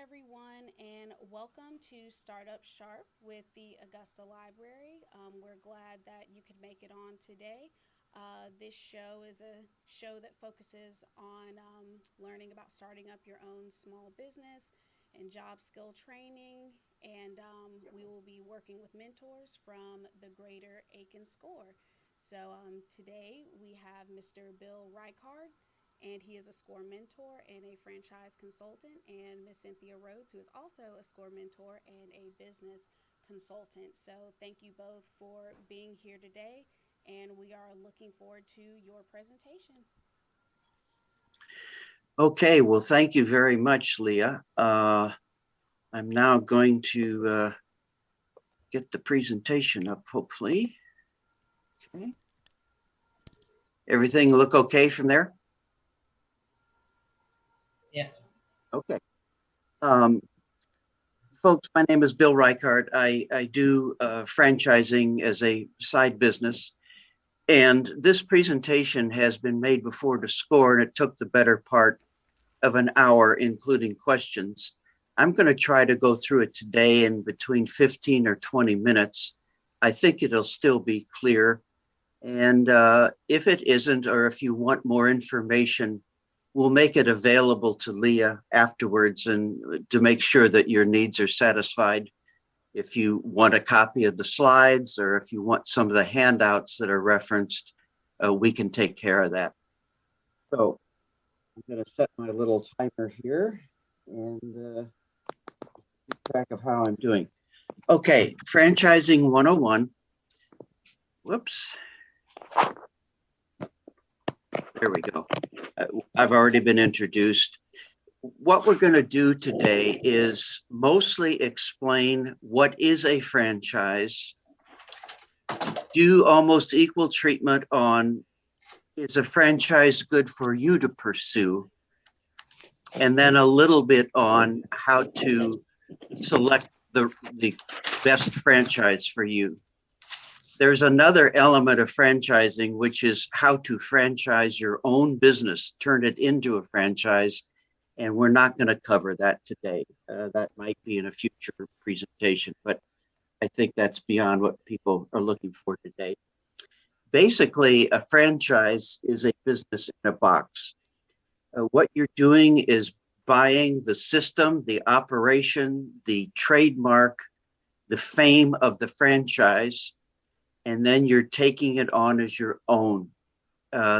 everyone, and welcome to Startup Sharp with the Augusta Library. We're glad that you could make it on today. This show is a show that focuses on learning about starting up your own small business and job skill training. And we will be working with mentors from the greater Aiken score. So today we have Mr. Bill Reichard, and he is a SCORE mentor and a franchise consultant, and Miss Cynthia Rhodes, who is also a SCORE mentor and a business consultant. So thank you both for being here today, and we are looking forward to your presentation. Okay, well, thank you very much, Leah. I'm now going to get the presentation up, hopefully. Okay. Everything look okay from there? Yes. Okay. Folks, my name is Bill Reichard. I do franchising as a side business. And this presentation has been made before to SCORE, and it took the better part of an hour, including questions. I'm going to try to go through it today in between 15 or 20 minutes. I think it'll still be clear. And if it isn't, or if you want more information, we'll make it available to Leah afterwards and to make sure that your needs are satisfied. If you want a copy of the slides, or if you want some of the handouts that are referenced, we can take care of that. So I'm going to set my little timer here and keep track of how I'm doing. Okay, Franchising 101. Whoops. There we go. I've already been introduced. What we're going to do today is mostly explain what is a franchise, do almost equal treatment on is a franchise good for you to pursue, and then a little bit on how to select the best franchise for you. There's another element of franchising, which is how to franchise your own business, turn it into a franchise. And we're not going to cover that today. That might be in a future presentation, but I think that's beyond what people are looking for today. Basically, a franchise is a business in a box. What you're doing is buying the system, the operation, the trademark, the fame of the franchise, and then you're taking it on as your own.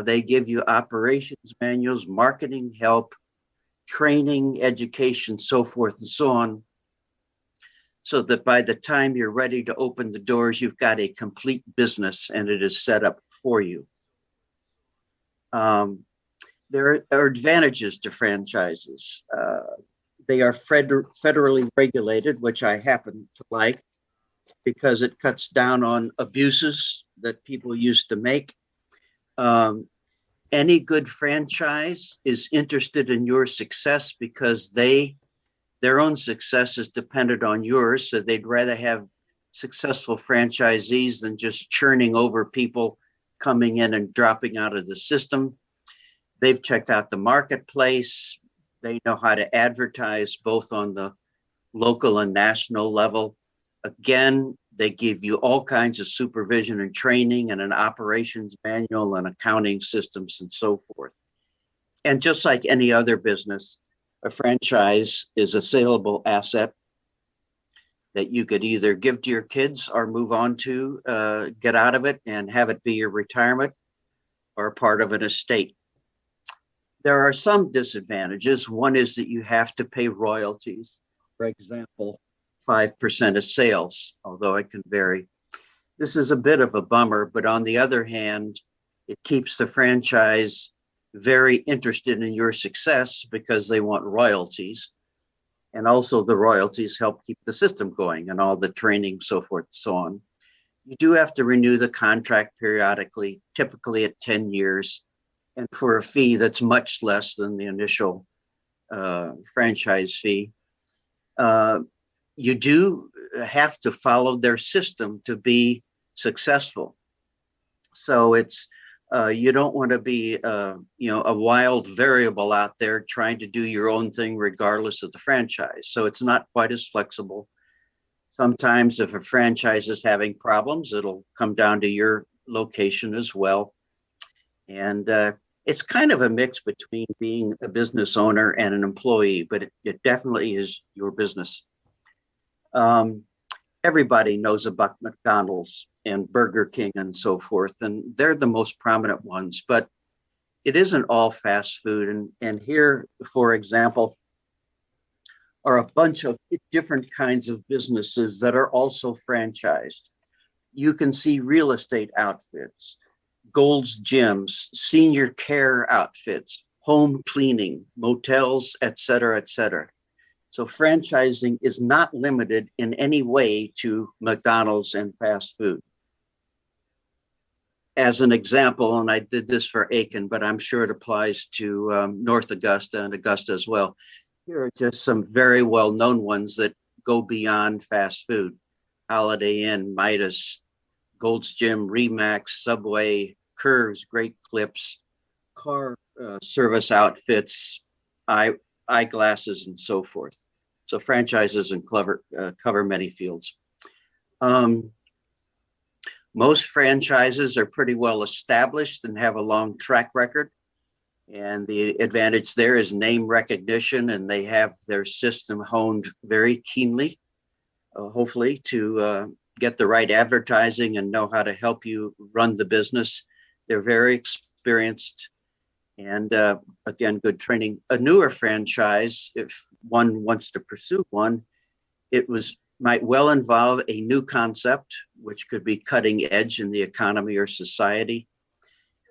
They give you operations manuals, marketing help, training, education, so forth and so on, so that by the time you're ready to open the doors, you've got a complete business and it is set up for you. There are advantages to franchises. They are federally regulated, which I happen to like because it cuts down on abuses that people used to make. Any good franchise is interested in your success because their own success is dependent on yours. So they'd rather have successful franchisees than just churning over people coming in and dropping out of the system. They've checked out the marketplace. They know how to advertise both on the local and national level. Again, they give you all kinds of supervision and training and an operations manual and accounting systems and so forth. And just like any other business, a franchise is a saleable asset that you could either give to your kids or move on to, get out of it and have it be your retirement or part of an estate. There are some disadvantages. One is that you have to pay royalties. For example, 5% of sales, although it can vary. This is a bit of a bummer, but on the other hand, it keeps the franchise very interested in your success because they want royalties. And also the royalties help keep the system going and all the training, so forth, and so on. You do have to renew the contract periodically, typically at 10 years, and for a fee that's much less than the initial franchise fee. You do have to follow their system to be successful. So it's You don't want to be, a wild variable out there trying to do your own thing regardless of the franchise. So it's not quite as flexible. Sometimes if a franchise is having problems, it'll come down to your location as well. And it's kind of a mix between being a business owner and an employee, but it definitely is your business. Um, Everybody knows about McDonald's and Burger King and so forth, and they're the most prominent ones, but it isn't all fast food. And here, for example, are a bunch of different kinds of businesses that are also franchised. You can see real estate outfits, Gold's Gyms, senior care outfits, home cleaning, motels, et cetera, et cetera. So franchising is not limited in any way to McDonald's and fast food. As an example, and I did this for Aiken, but I'm sure it applies to North Augusta and Augusta as well. Here are just some very well-known ones that go beyond fast food. Holiday Inn, Midas, Gold's Gym, Remax, Subway, Curves, Great Clips, car service outfits, eyeglasses, and so forth. So franchises and cover many fields. Most franchises are pretty well established and have a long track record. And the advantage there is name recognition, and they have their system honed very keenly, hopefully, to get the right advertising and know how to help you run the business. They're very experienced. And again, good training. A newer franchise, if one wants to pursue one, might well involve a new concept, which could be cutting edge in the economy or society.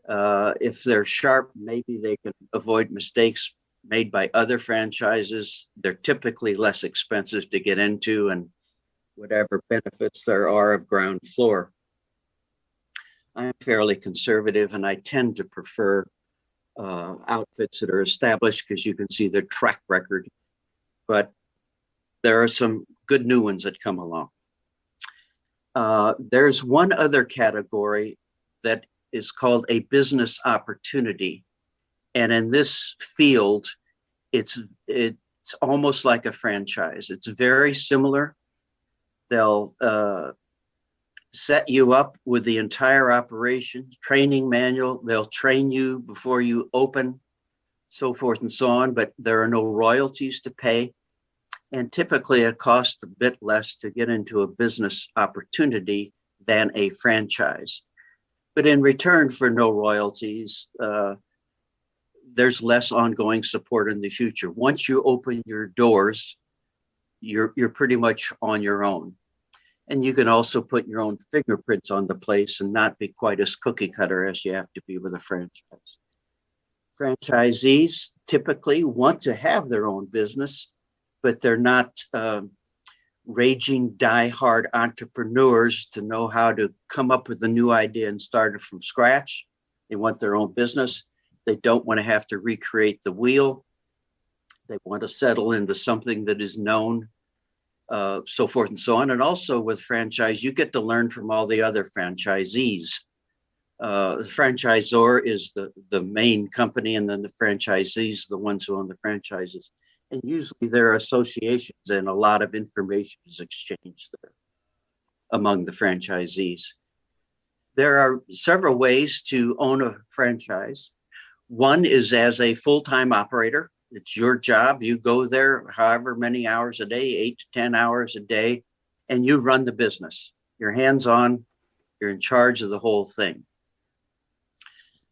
If they're sharp, maybe they can avoid mistakes made by other franchises. They're typically less expensive to get into, and whatever benefits there are of ground floor. I'm fairly conservative, and I tend to prefer outfits that are established because you can see their track record, but there are some good new ones that come along. There's one other category that is called a business opportunity. And in this field, it's almost like a franchise. It's very similar. They'll set you up with the entire operation, training manual. They'll train you before you open, so forth and so on, but there are no royalties to pay. And typically it costs a bit less to get into a business opportunity than a franchise. But in return for no royalties, there's less ongoing support in the future. Once you open your doors, you're pretty much on your own. And you can also put your own fingerprints on the place and not be quite as cookie cutter as you have to be with a franchise. Franchisees typically want to have their own business, but they're not raging, die-hard entrepreneurs to know how to come up with a new idea and start it from scratch. They want their own business. They don't want to have to recreate the wheel. They want to settle into something that is known, so forth and so on. And also with franchise, you get to learn from all the other franchisees. The franchisor is the main company, and then the franchisees, the ones who own the franchises. And usually there are associations, and a lot of information is exchanged there among the franchisees. There are several ways to own a franchise. One is as a full-time operator. It's your job. You go there however many hours a day, 8 to 10 hours a day, and you run the business. You're hands-on. You're in charge of the whole thing.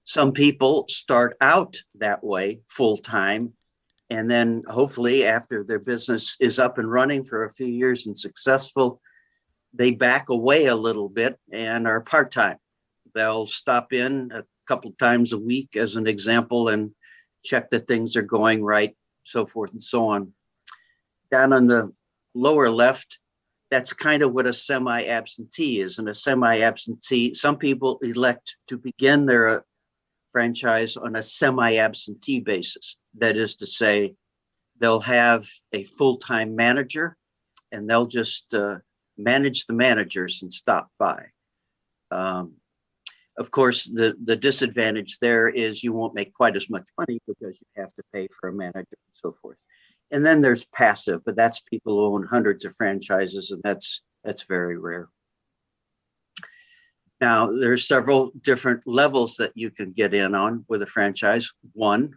Some people start out that way, full-time, and then hopefully after their business is up and running for a few years and successful, they back away a little bit and are part-time. They'll stop in a couple times a week, as an example, and check that things are going right, so forth and so on. Down on the lower left, that's kind of what a semi-absentee is. And a semi-absentee, some people elect to begin their franchise on a semi-absentee basis. That is to say, they'll have a full-time manager and they'll just manage the managers and stop by. Of course, the disadvantage there is you won't make quite as much money because you have to pay for a manager and so forth. And then there's passive, but that's people who own hundreds of franchises, and that's very rare. Now, there's several different levels that you can get in on with a franchise. One,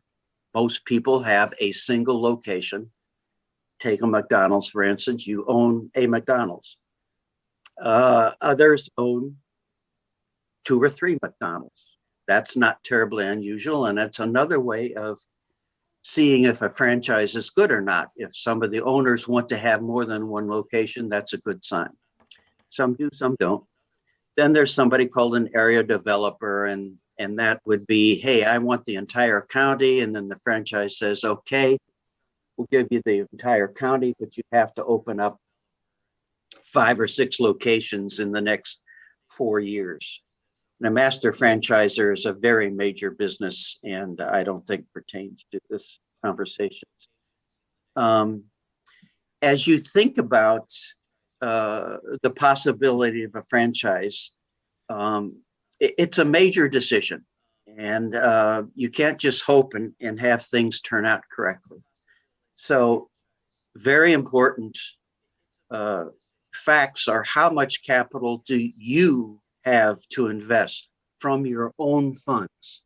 most people have a single location. Take a McDonald's, for instance. You own a McDonald's. Others own 2 or 3 McDonald's. That's not terribly unusual, and that's another way of seeing if a franchise is good or not. If some of the owners want to have more than one location, that's a good sign. Some do, some don't. Then there's somebody called an area developer, and that would be, hey, I want the entire county, and then the franchise says, okay, we'll give you the entire county, but you have to open up 5 or 6 locations in the next 4 years. And a master franchisor is a very major business, and I don't think pertains to this conversation. As you think about the possibility of a franchise, it's a major decision, and you can't just hope and have things turn out correctly. So very important facts are, how much capital do you have to invest from your own funds?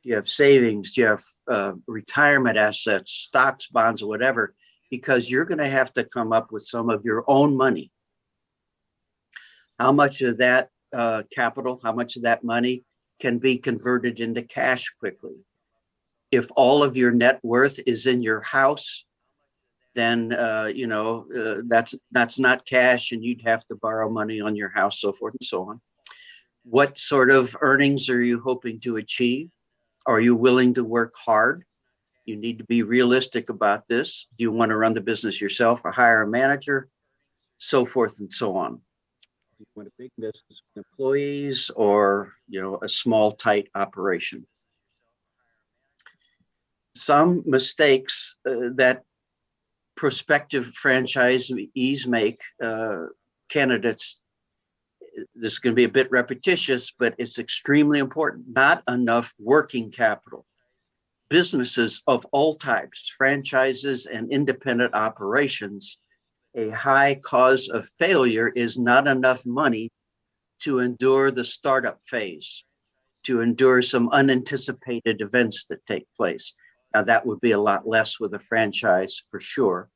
Do you have savings? Do you have retirement assets, stocks, bonds, or whatever? Because you're going to have to come up with some of your own money. How much of that capital, how much of that money can be converted into cash quickly? If all of your net worth is in your house, then that's not cash, and you'd have to borrow money on your house, so forth and so on. What sort of earnings are you hoping to achieve? Are you willing to work hard? You need to be realistic about this. Do you want to run the business yourself or hire a manager? So forth and so on. Do you want a big business with employees, or a small, tight operation? Some mistakes that prospective franchisees make, candidates, this is going to be a bit repetitious, but it's extremely important. Not enough working capital. Businesses of all types, franchises and independent operations, a high cause of failure is not enough money to endure the startup phase, to endure some unanticipated events that take place. Now, that would be a lot less with a franchise for sure,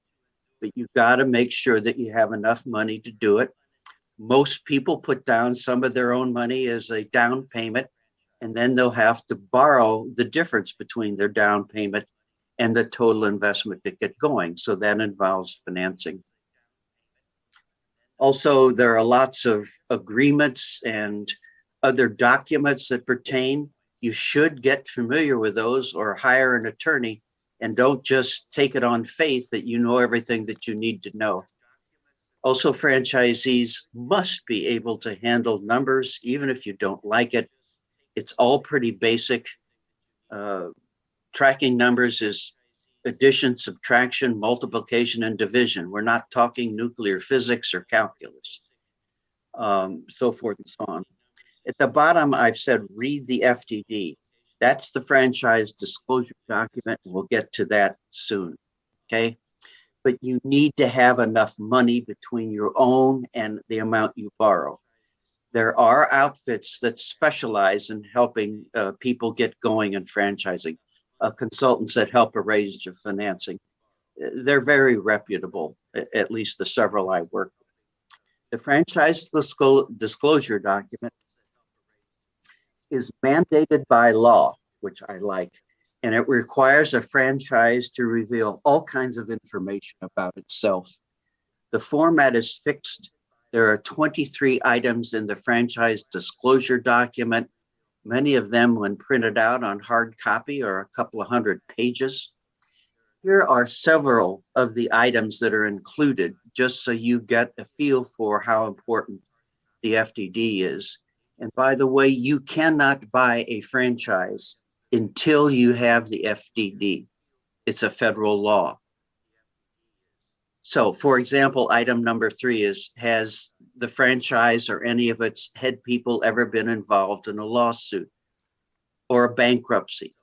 but you've got to make sure that you have enough money to do it. Most people put down some of their own money as a down payment, and then they'll have to borrow the difference between their down payment and the total investment to get going. So that involves financing. Also, there are lots of agreements and other documents that pertain. You should get familiar with those or hire an attorney, and don't just take it on faith that you know everything that you need to know. Also, franchisees must be able to handle numbers, even if you don't like it. It's all pretty basic. Tracking numbers is addition, subtraction, multiplication, and division. We're not talking nuclear physics or calculus, so forth and so on. At the bottom, I've said, read the FDD. That's the franchise disclosure document, and we'll get to that soon, okay? But you need to have enough money between your own and the amount you borrow. There are outfits that specialize in helping people get going in franchising, consultants that help arrange your financing. They're very reputable, at least the several I work with. The franchise disclosure document is mandated by law, which I like, and it requires a franchise to reveal all kinds of information about itself. The format is fixed. There are 23 items in the franchise disclosure document. Many of them, when printed out on hard copy, are a couple of hundred pages. Here are several of the items that are included, just so you get a feel for how important the FDD is. And by the way, you cannot buy a franchise until you have the FDD. It's a federal law. So, for example, item number 3 is, has the franchise or any of its head people ever been involved in a lawsuit or a bankruptcy?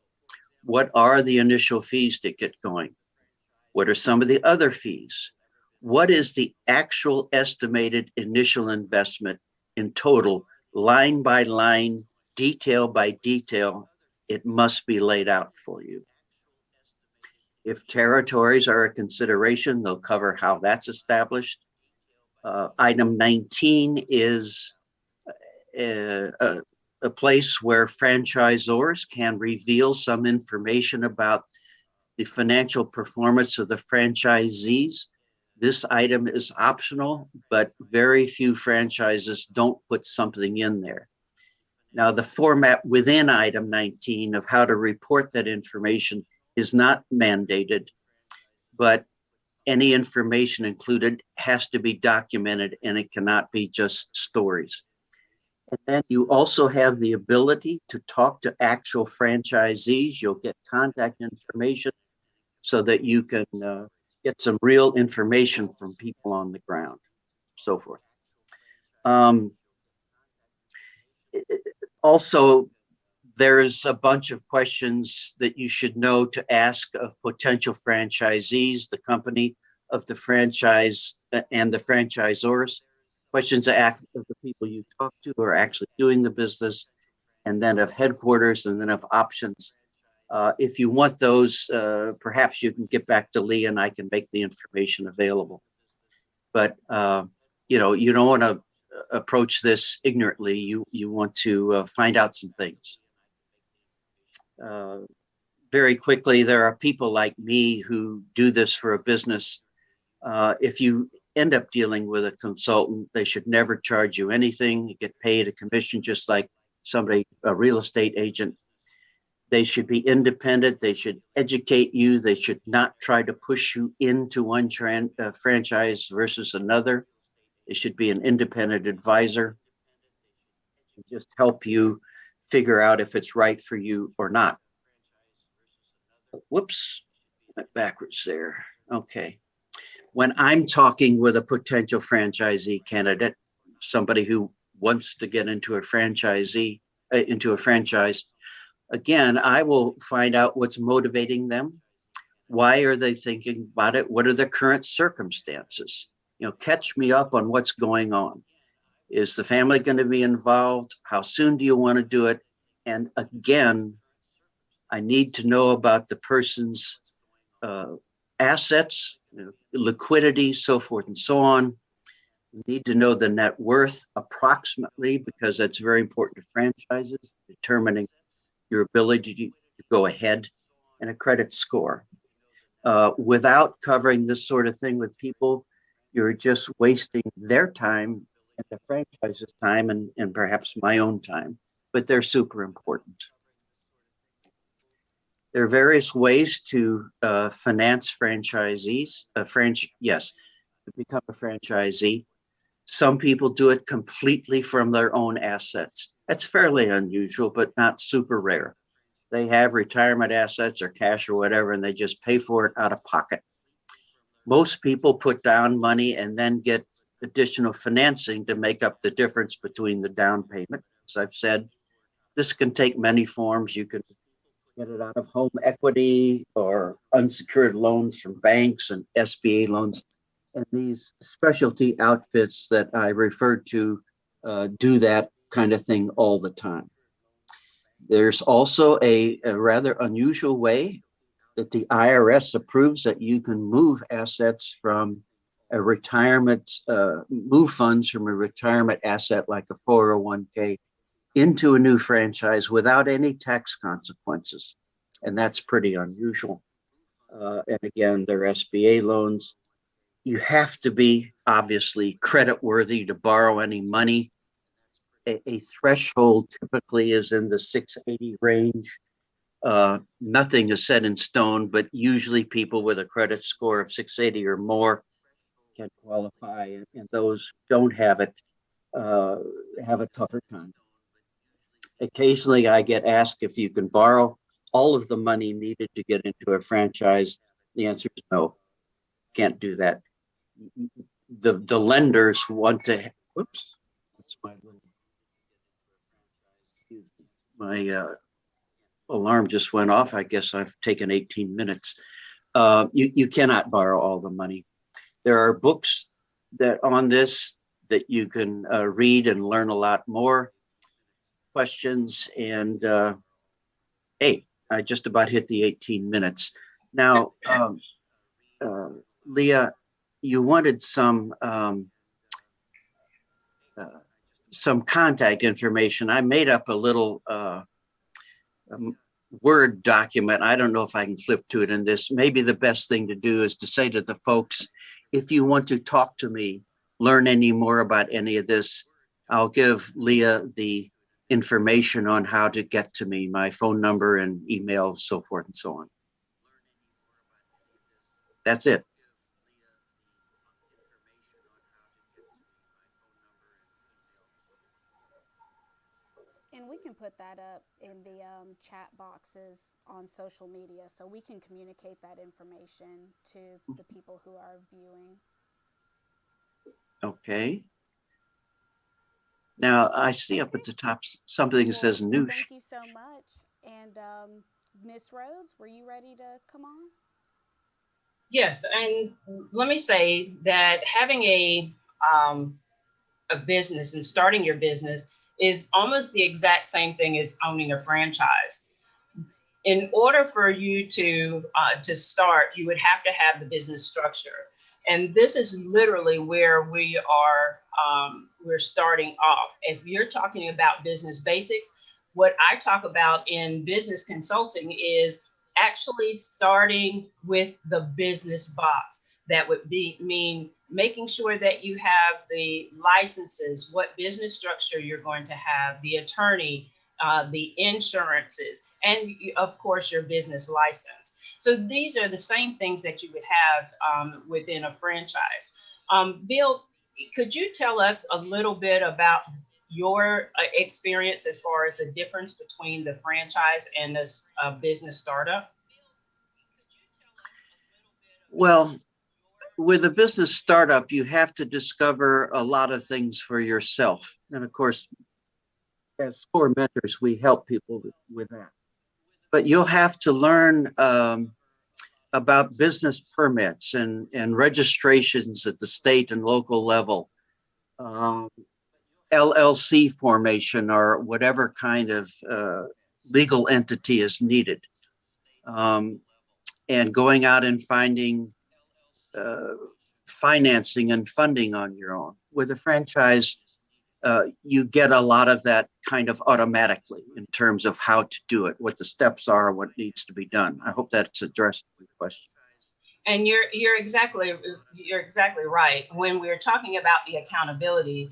What are the initial fees to get going? What are some of the other fees? What is the actual estimated initial investment in total, line by line, detail by detail? It must be laid out for you. If territories are a consideration, they'll cover how that's established. Item 19 is a place where franchisors can reveal some information about the financial performance of the franchisees. This item is optional, but very few franchises don't put something in there. Now, the format within item 19 of how to report that information is not mandated, but any information included has to be documented, and it cannot be just stories. And then you also have the ability to talk to actual franchisees. You'll get contact information so that you can get some real information from people on the ground, so forth. Also, there's a bunch of questions that you should know to ask of potential franchisees, the company of the franchise and the franchisors. Questions of the people you talk to who are actually doing the business, and then of headquarters, and then of options. If you want those, perhaps you can get back to Lee and I can make the information available. But you know, you don't want to approach this ignorantly. You want to find out some things. Very quickly, there are people like me who do this for a business. If you end up dealing with a consultant, they should never charge you anything. You get paid a commission just like somebody, a real estate agent. They should be independent. They should educate you. They should not try to push you into one franchise versus another. They should be an independent advisor and just help you figure out if it's right for you or not. Whoops, went backwards there. Okay. When I'm talking with a potential franchisee candidate, somebody who wants to get into a franchise, again, I will find out what's motivating them. Why are they thinking about it? What are the current circumstances? You know, catch me up on what's going on. Is the family going to be involved? How soon do you want to do it? And again, I need to know about the person's assets, liquidity, so forth and so on. You need to know the net worth approximately, because that's very important to franchises, determining your ability to go ahead, and a credit score. Without covering this sort of thing with people, you're just wasting their time and the franchise's time, and perhaps my own time, but they're super important. There are various ways to finance franchisees. Yes, to become a franchisee. Some people do it completely from their own assets. That's fairly unusual, but not super rare. They have retirement assets or cash or whatever, and they just pay for it out of pocket. Most people put down money and then get additional financing to make up the difference between the down payment. As I've said, this can take many forms. You can get it out of home equity or unsecured loans from banks and SBA loans. And these specialty outfits that I referred to do that kind of thing all the time. There's also a rather unusual way that the IRS approves that you can move assets from a retirement, move funds from a retirement asset like a 401k into a new franchise without any tax consequences. And that's pretty unusual. And again, they're SBA loans. You have to be obviously credit worthy to borrow any money. A threshold typically is in the 680 range. Nothing is set in stone, but usually people with a credit score of 680 or more can qualify, and those who don't have it have a tougher time. Occasionally, I get asked if you can borrow all of the money needed to get into a franchise. The answer is no, can't do that. the lenders want to, whoops, that's my little, my alarm just went off. I guess I've taken 18 minutes. You cannot borrow all the money. There are books that on this that you can read and learn a lot more questions. And hey, I just about hit the 18 minutes. Now, Leah, you wanted some contact information. I made up a little Word document. I don't know if I can flip to it in this. Maybe the best thing to do is to say to the folks, if you want to talk to me, learn any more about any of this, I'll give Leah the information on how to get to me, my phone number and email, so forth and so on. That's it. And we can put that up in the chat boxes on social media so we can communicate that information to the people who are viewing. Okay. Now I see up at the top something that says new. Thank you so much. And Miss Rose, were you ready to come on? Yes, and let me say that having a business and starting your business is almost the exact same thing as owning a franchise. In order for you to start, you would have to have the business structure, and this is literally where we are. We're starting off. If you're talking about business basics, what I talk about in business consulting is actually starting with the business box. That would mean making sure that you have the licenses, what business structure you're going to have, the attorney, the insurances, and of course your business license. So these are the same things that you would have within a franchise. Bill, could you tell us a little bit about your experience as far as the difference between the franchise and this business startup? Well, with a business startup, you have to discover a lot of things for yourself. And of course, as core mentors, we help people with that. But you'll have to learn about business permits and registrations at the state and local level, LLC formation or whatever kind of legal entity is needed, and going out and finding financing and funding on your own. With a franchise, you get a lot of that kind of automatically in terms of how to do it, what the steps are, what needs to be done. I hope that's addressed your question. And you're exactly right. When we're talking about the accountability,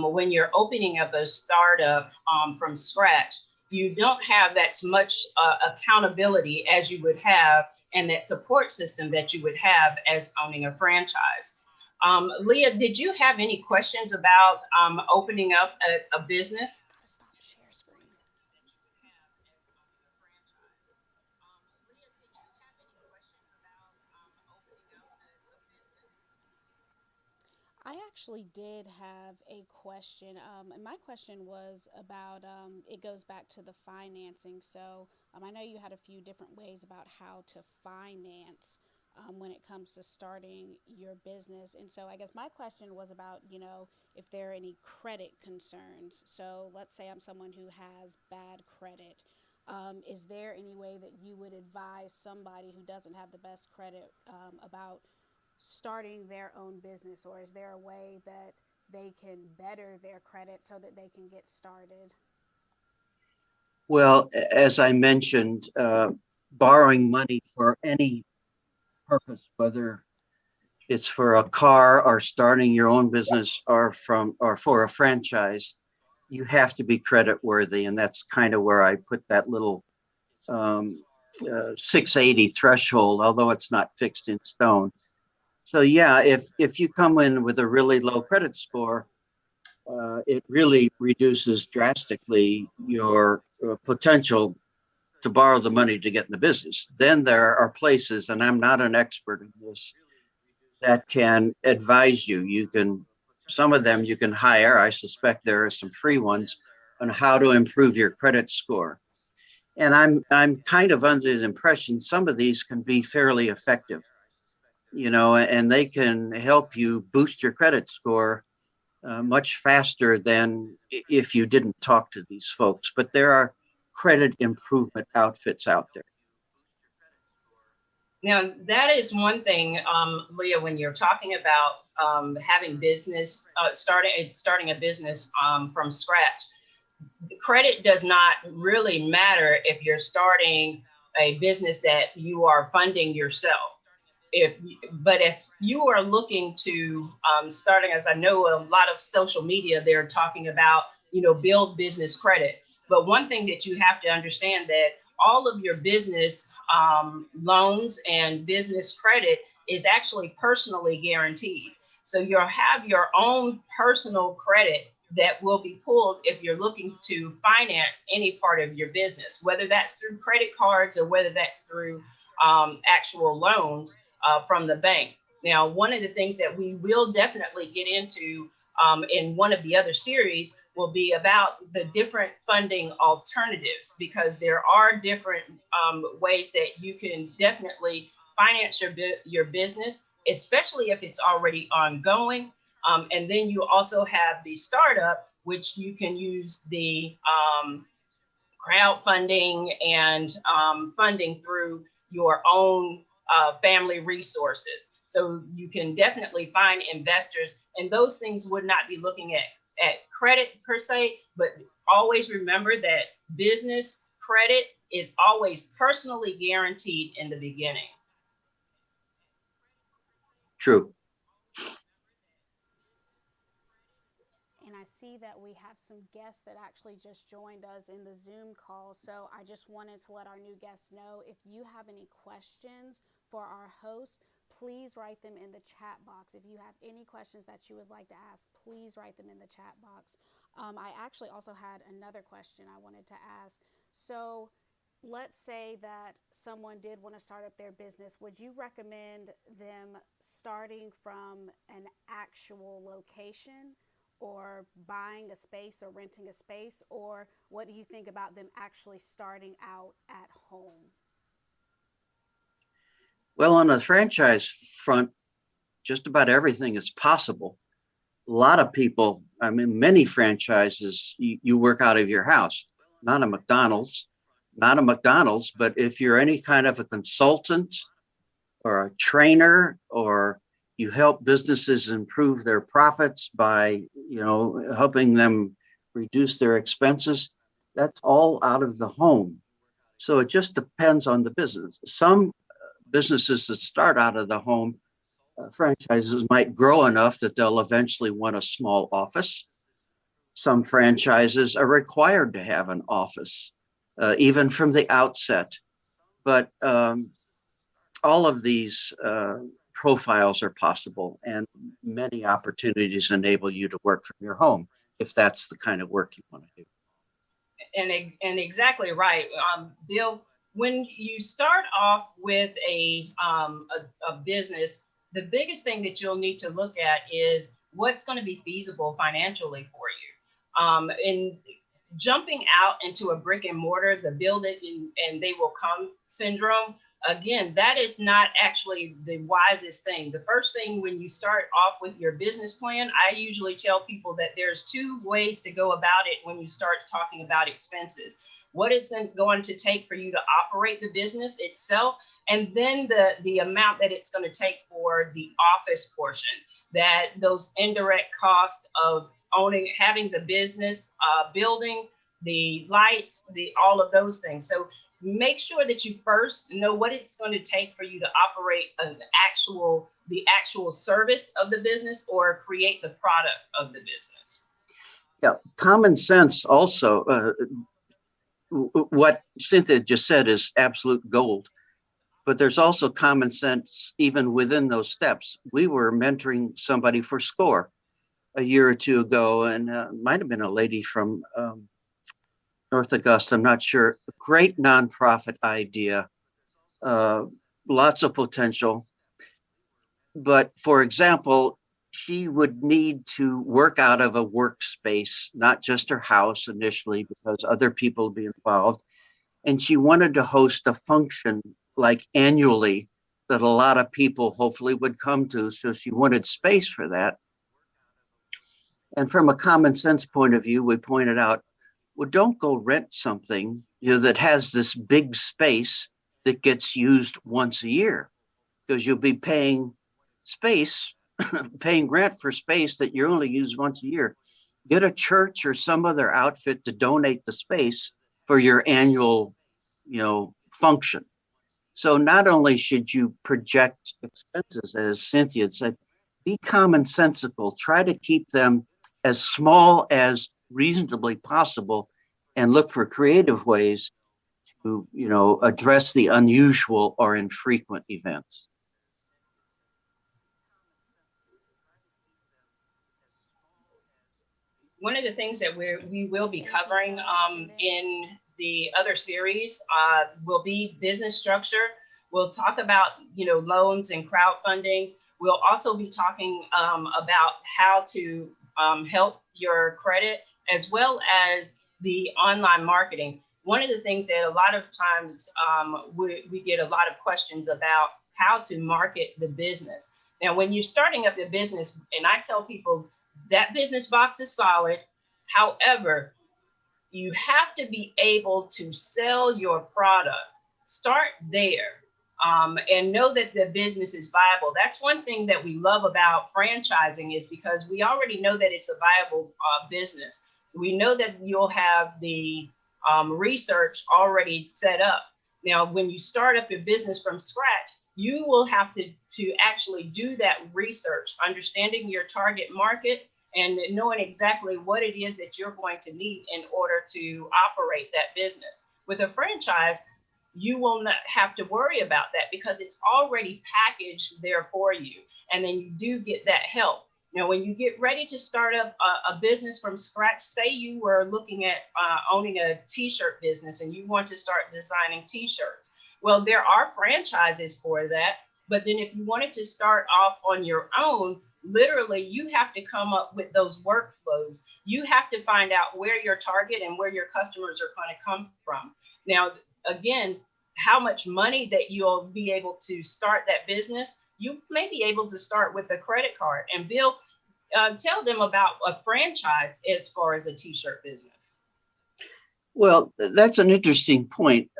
when you're opening up a startup from scratch, you don't have that much accountability as you would have, and that support system that you would have as owning a franchise. Leah, did you have any questions about opening up a business? Stop share screen. I actually did have a question, and my question was about it goes back to the financing. So I know you had a few different ways about how to finance when it comes to starting your business. And so I guess my question was about, if there are any credit concerns. So let's say I'm someone who has bad credit. Is there any way that you would advise somebody who doesn't have the best credit about starting their own business, or is there a way that they can better their credit so that they can get started? Well, as I mentioned, borrowing money for any purpose, whether it's for a car or starting your own business or for a franchise, you have to be credit worthy. And that's kind of where I put that little 680 threshold, although it's not fixed in stone. So yeah, if you come in with a really low credit score, it really reduces drastically your potential to borrow the money to get in the business. Then there are places, and I'm not an expert in this, that can advise you. Some of them you can hire. I suspect there are some free ones on how to improve your credit score. And I'm kind of under the impression some of these can be fairly effective, and they can help you boost your credit score much faster than if you didn't talk to these folks. But there are credit improvement outfits out there. Now, that is one thing, Leah, when you're talking about having business, starting a business from scratch. Credit does not really matter if you're starting a business that you are funding yourself. But if you are looking to starting, as I know a lot of social media, they're talking about, build business credit. But one thing that you have to understand that all of your business loans and business credit is actually personally guaranteed. So you'll have your own personal credit that will be pulled if you're looking to finance any part of your business, whether that's through credit cards or whether that's through actual loans from the bank. Now, one of the things that we will definitely get into in one of the other series will be about the different funding alternatives, because there are different ways that you can definitely finance your business, especially if it's already ongoing. And then you also have the startup, which you can use the crowdfunding and funding through your own family resources. So you can definitely find investors, and those things would not be looking at credit per se, but always remember that business credit is always personally guaranteed in the beginning. True. And I see that we have some guests that actually just joined us in the Zoom call. So I just wanted to let our new guests know, if you have any questions for our host, please write them in the chat box. If you have any questions that you would like to ask, please write them in the chat box. I actually also had another question I wanted to ask. So let's say that someone did want to start up their business. Would you recommend them starting from an actual location, or buying a space or renting a space? Or what do you think about them actually starting out at home? Well, on the franchise front, just about everything is possible. A lot of people, many franchises, you work out of your house, not a McDonald's, but if you're any kind of a consultant or a trainer, or you help businesses improve their profits by, helping them reduce their expenses, that's all out of the home. So it just depends on the business. Some businesses that start out of the home, franchises might grow enough that they'll eventually want a small office. Some franchises are required to have an office, even from the outset. But all of these profiles are possible, and many opportunities enable you to work from your home if that's the kind of work you want to do. And exactly right, Bill. When you start off with a business, the biggest thing that you'll need to look at is what's going to be feasible financially for you. And jumping out into a brick and mortar, the build it and they will come syndrome, again, that is not actually the wisest thing. The first thing when you start off with your business plan, I usually tell people that there's two ways to go about it when you start talking about expenses. What is going to take for you to operate the business itself, and then the amount that it's going to take for the office portion, that those indirect costs of having the business, building, the lights, all of those things. So make sure that you first know what it's going to take for you to operate the actual service of the business, or create the product of the business. Yeah, common sense also. What Cynthia just said is absolute gold, but there's also common sense even within those steps. We were mentoring somebody for SCORE a year or two ago, and might have been a lady from North Augusta, I'm not sure. Great nonprofit idea, lots of potential. But for example, she would need to work out of a workspace, not just her house initially, because other people would be involved. And she wanted to host a function like annually that a lot of people hopefully would come to. So she wanted space for that. And from a common sense point of view, we pointed out, well, don't go rent something, that has this big space that gets used once a year, because you'll be paying space, paying rent for space that you only use once a year. Get a church or some other outfit to donate the space for your annual, function. So not only should you project expenses, as Cynthia had said, be commonsensical, try to keep them as small as reasonably possible and look for creative ways to, address the unusual or infrequent events. One of the things that we will be covering in the other series will be business structure. We'll talk about, loans and crowdfunding. We'll also be talking about how to help your credit, as well as the online marketing. One of the things that a lot of times we get a lot of questions about how to market the business. Now, when you're starting up your business, and I tell people, that business box is solid. However, you have to be able to sell your product. Start there and know that the business is viable. That's one thing that we love about franchising, is because we already know that it's a viable business. We know that you'll have the research already set up. Now, when you start up your business from scratch, you will have to actually do that research, understanding your target market and knowing exactly what it is that you're going to need in order to operate that business. With a franchise, you will not have to worry about that because it's already packaged there for you. And then you do get that help. Now, when you get ready to start up a business from scratch, say you were looking at owning a t-shirt business and you want to start designing t-shirts. Well, there are franchises for that. But then if you wanted to start off on your own, literally, you have to come up with those workflows. You have to find out where your target and where your customers are going to come from. Now, again, how much money that you'll be able to start that business, you may be able to start with a credit card. And Bill, tell them about a franchise as far as a t-shirt business. Well, that's an interesting point,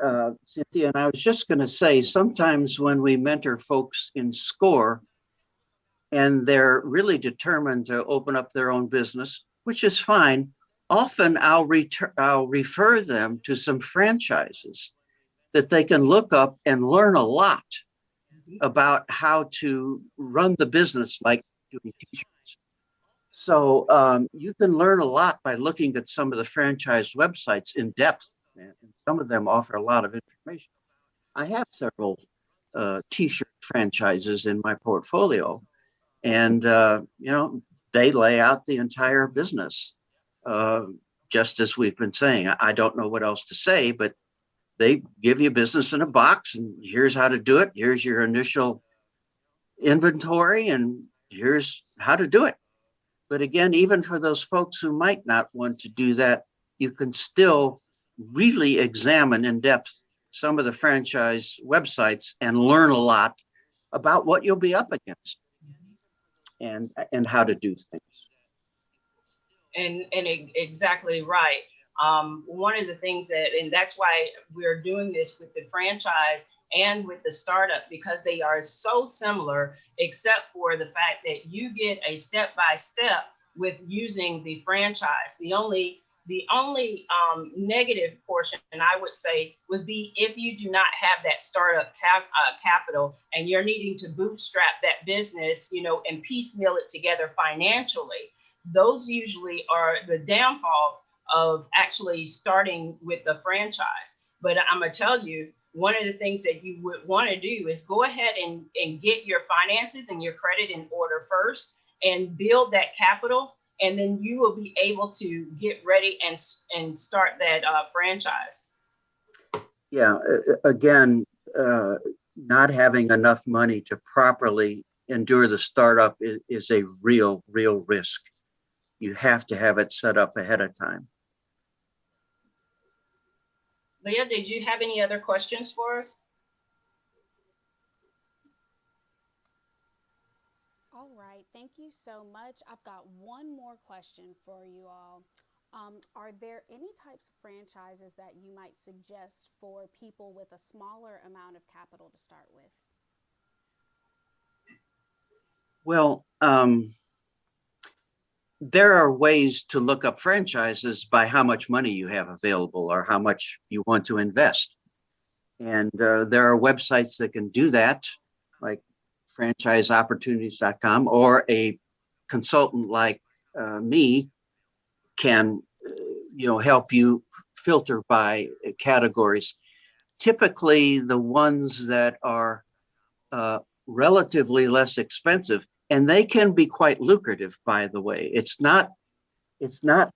Cynthia. And I was just going to say, sometimes when we mentor folks in SCORE and they're really determined to open up their own business, which is fine, often I'll refer them to some franchises that they can look up and learn a lot about how to run the business, like doing t-shirts. So you can learn a lot by looking at some of the franchise websites in depth, and some of them offer a lot of information. I have several t-shirt franchises in my portfolio, and they lay out the entire business, just as we've been saying. I don't know what else to say, but they give you business in a box, and here's how to do it. Here's your initial inventory, and here's how to do it. But again, even for those folks who might not want to do that, you can still really examine in depth some of the franchise websites and learn a lot about what you'll be up against and how to do things. And exactly right. One of the things and that's why we're doing this with the franchise and with the startup, because they are so similar, except for the fact that you get a step-by-step with using the franchise. The only negative portion, I would say, would be if you do not have that startup capital and you're needing to bootstrap that business, and piecemeal it together financially. Those usually are the downfall of actually starting with the franchise. But I'm going to tell you, one of the things that you would want to do is go ahead and get your finances and your credit in order first and build that capital. And then you will be able to get ready and start that franchise. Yeah, again, not having enough money to properly endure the startup is a real risk. You have to have it set up ahead of time. Leah, did you have any other questions for us? All right, thank you so much. I've got one more question for you all. Are there any types of franchises that you might suggest for people with a smaller amount of capital to start with? Well, there are ways to look up franchises by how much money you have available or how much you want to invest. And there are websites that can do that, like franchiseopportunities.com, or a consultant like me can help you filter by categories. Typically, the ones that are relatively less expensive, and they can be quite lucrative, by the way. It's not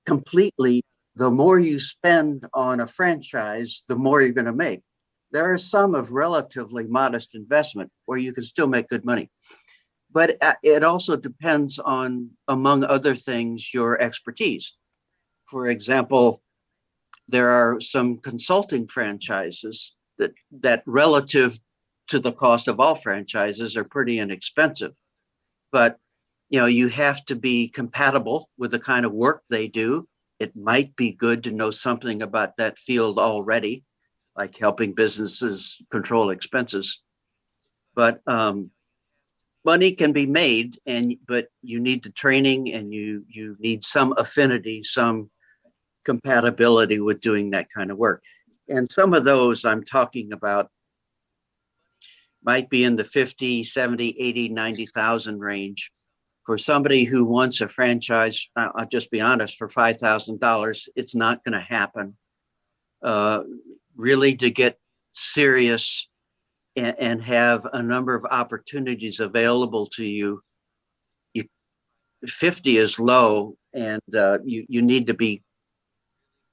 completely, the more you spend on a franchise, the more you're going to make. There are some of relatively modest investment where you can still make good money. But it also depends on, among other things, your expertise. For example, there are some consulting franchises that relative to the cost of all franchises are pretty inexpensive. But you have to be compatible with the kind of work they do. It might be good to know something about that field already, like helping businesses control expenses. But money can be made, but you need the training, and you need some affinity, some compatibility with doing that kind of work. And some of those I'm talking about might be in the 50, 70, 80, 90,000 range. For somebody who wants a franchise, I'll just be honest, for $5,000, it's not going to happen. Really, to get serious and have a number of opportunities available to you, 50 is low, and you need to be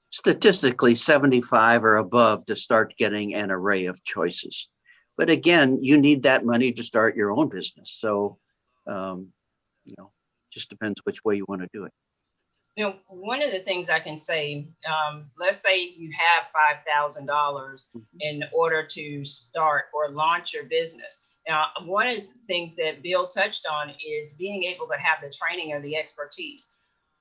statistically 75 or above to start getting an array of choices. But again, you need that money to start your own business. So, just depends which way you want to do it. One of the things I can say, let's say you have $5,000 in order to start or launch your business. Now, one of the things that Bill touched on is being able to have the training or the expertise.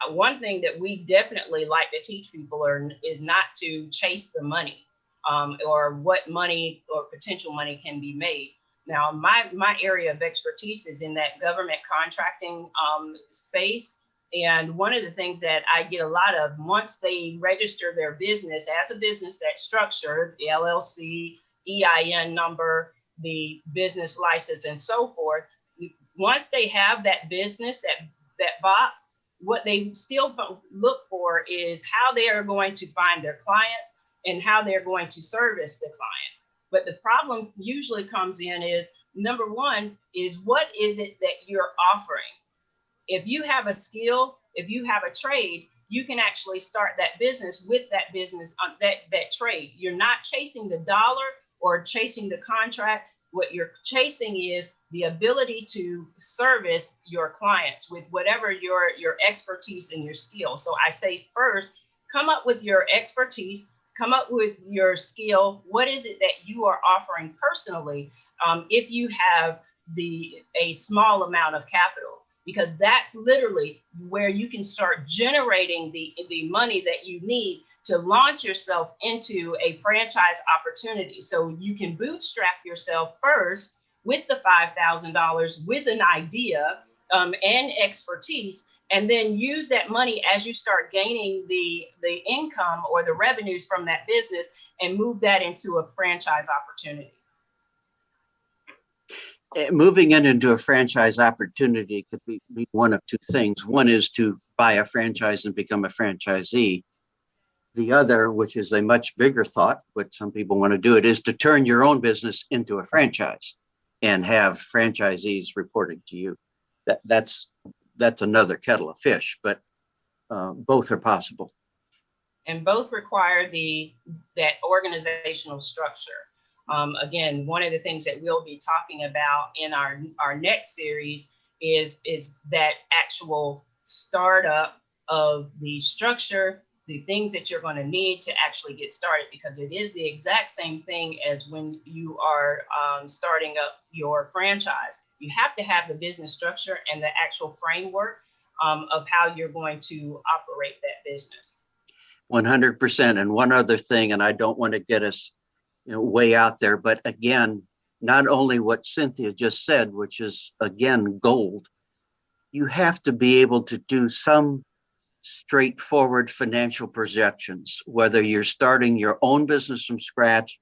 One thing that we definitely like to teach people is not to chase the money or what money or potential money can be made. Now, my area of expertise is in that government contracting space. And one of the things that I get a lot of, once they register their business as a business that's structured, the LLC, EIN number, the business license, and so forth, once they have that business, that box, what they still look for is how they are going to find their clients and how they're going to service the client. But the problem usually comes in is, number one, is what is it that you're offering? If you have a skill, if you have a trade, you can actually start that business with that business, that trade. You're not chasing the dollar or chasing the contract. What you're chasing is the ability to service your clients with whatever your expertise and your skill. So I say first, come up with your expertise, come up with your skill. What is it that you are offering personally if you have a small amount of capital? Because that's literally where you can start generating the money that you need to launch yourself into a franchise opportunity. So you can bootstrap yourself first with the $5,000 with an idea and expertise, and then use that money as you start gaining the income or the revenues from that business and move that into a franchise opportunity. Moving it into a franchise opportunity could be one of two things. One is to buy a franchise and become a franchisee. The other, which is a much bigger thought, but some people want to do it, is to turn your own business into a franchise and have franchisees reporting to you. That's another kettle of fish, but both are possible. And both require that organizational structure. Again, one of the things that we'll be talking about in our next series is that actual startup of the structure, the things that you're going to need to actually get started, because it is the exact same thing as when you are starting up your franchise. You have to have the business structure and the actual framework of how you're going to operate that business. 100%. And one other thing, and I don't want to get us way out there, but again, not only what Cynthia just said, which is again gold, you have to be able to do some straightforward financial projections, whether you're starting your own business from scratch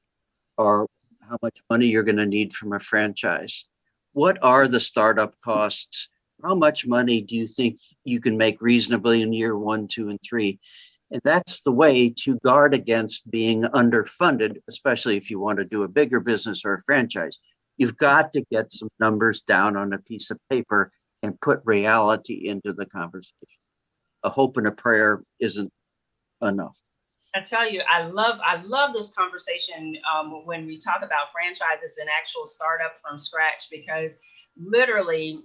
or how much money you're going to need from a franchise. What are the startup costs? How much money do you think you can make reasonably in year 1, 2, and 3? And that's the way to guard against being underfunded, especially if you want to do a bigger business or a franchise. You've got to get some numbers down on a piece of paper and put reality into the conversation. A hope and a prayer isn't enough. I tell you, I love this conversation when we talk about franchises and actual startup from scratch, because literally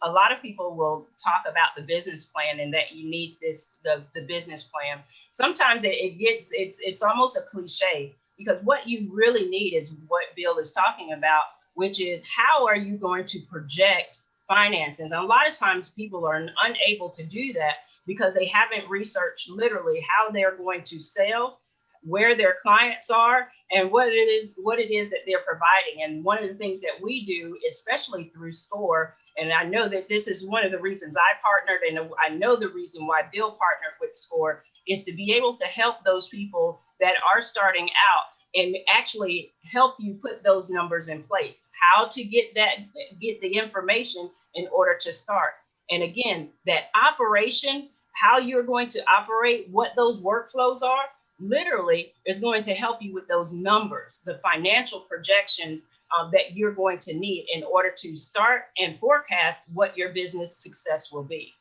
a lot of people will talk about the business plan and that you need the business plan. Sometimes it's almost a cliche, because what you really need is what Bill is talking about, which is how are you going to project finances. And a lot of times people are unable to do that because they haven't researched literally how they're going to sell, where their clients are, and what it is that they're providing. And one of the things that we do, especially through SCORE, and I know that this is one of the reasons I partnered, and I know the reason why Bill partnered with SCORE, is to be able to help those people that are starting out and actually help you put those numbers in place, how to get the information in order to start. And again, that operation, how you're going to operate, what those workflows are, literally is going to help you with those numbers, the financial projections that you're going to need in order to start and forecast what your business success will be.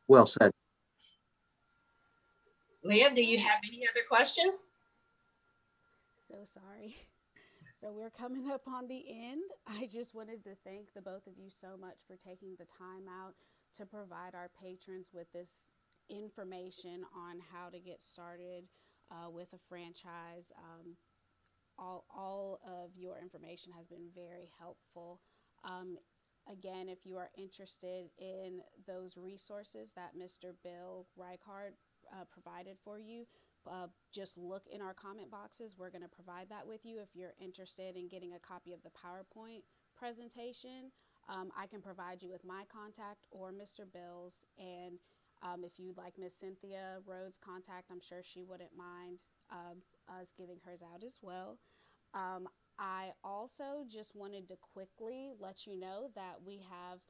Well said. Leah, do you have any other questions? So sorry. So we're coming up on the end. I just wanted to thank the both of you so much for taking the time out to provide our patrons with this information on how to get started with a franchise. All of your information has been very helpful. Again, if you are interested in those resources that Mr. Bill Reichard provided for you, just look in our comment boxes. We're going to provide that with you. If you're interested in getting a copy of the PowerPoint presentation, I can provide you with my contact or Mr. Bill's. And if you'd like Miss Cynthia Rhodes' contact, I'm sure she wouldn't mind us giving hers out as well. I also just wanted to quickly let you know that we have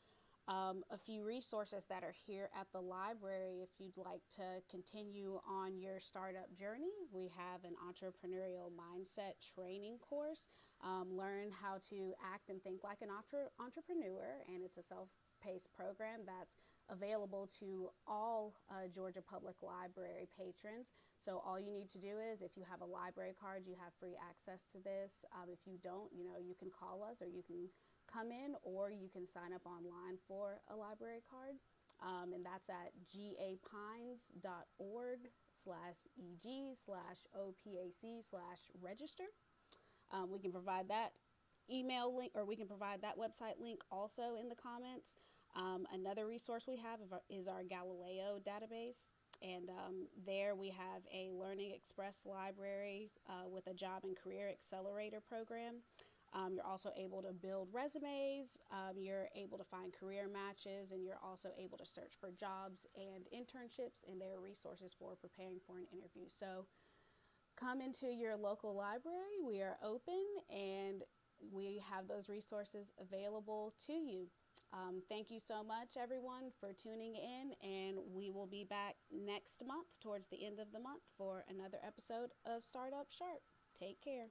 a few resources that are here at the library. If you'd like to continue on your startup journey, we have an entrepreneurial mindset training course. Learn how to act and think like an entrepreneur, and it's a self-paced program that's available to all Georgia Public Library patrons. So all you need to do is, if you have a library card, you have free access to this. If you don't, you can call us, or you can come in, or you can sign up online for a library card. And that's at gapines.org/eg/OPAC/register. We can provide that email link, or we can provide that website link also in the comments. Another resource we have is our Galileo database. And there we have a Learning Express library with a job and career accelerator program. You're also able to build resumes, you're able to find career matches, and you're also able to search for jobs and internships, and there are resources for preparing for an interview. So come into your local library. We are open, and we have those resources available to you. Thank you so much, everyone, for tuning in, and we will be back next month, towards the end of the month, for another episode of Startup Sharp. Take care.